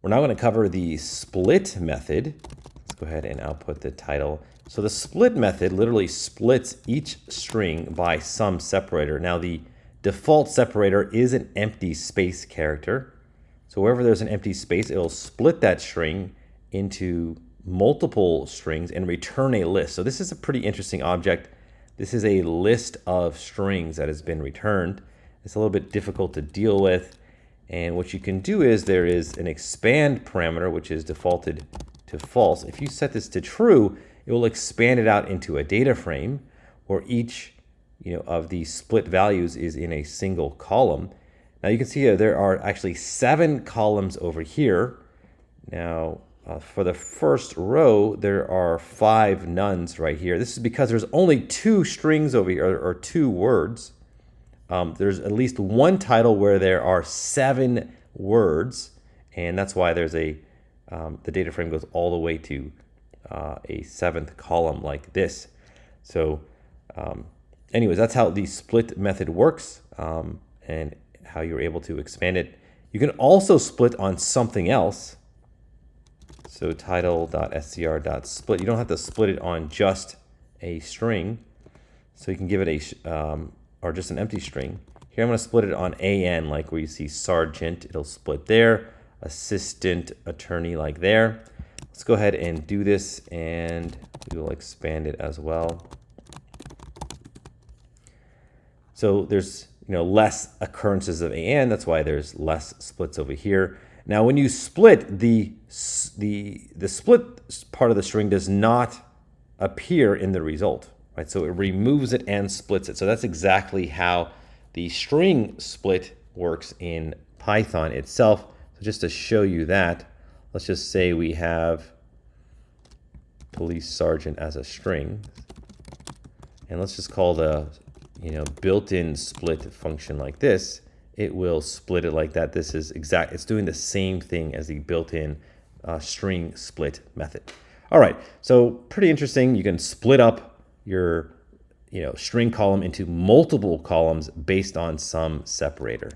We're now going to cover the split method. Let's go ahead and output the title. So the split method literally splits each string by some separator. Now the default separator is an empty space character. So wherever there's an empty space, it'll split that string into multiple strings and return a list. So this is a pretty interesting object. This is a list of strings that has been returned. It's a little bit difficult to deal with. And what you can do is there is an expand parameter, which is defaulted to false. If you set this to true, it will expand it out into a data frame where each of the split values is in a single column. Now you can see there are actually 7 columns over here. Now for the first row, there are 5 nones right here. This is because there's only 2 strings over here, or 2 words. There's at least one title where there are 7 words, and that's why there's the data frame goes all the way to a 7th column like this. So anyways, that's how the split method works, and how you're able to expand it. You can also split on something else. So title.str.split. You don't have to split it on just a string. So you can give it or just an empty string. Here I'm going to split it on AN, like where you see sergeant, it'll split there. Assistant attorney, like there. Let's go ahead and do this, and we will expand it as well. So there's less occurrences of AN, that's why there's less splits over here. Now when you split, the split part of the string does not appear in the result. Right, so it removes it and splits it. So that's exactly how the string split works in Python itself. So just to show you that, let's just say we have police sergeant as a string, and let's just call the built-in split function like this. It will split it like that. This is it's doing the same thing as the built-in string split method. All right, so pretty interesting. You can split up your string column into multiple columns based on some separator.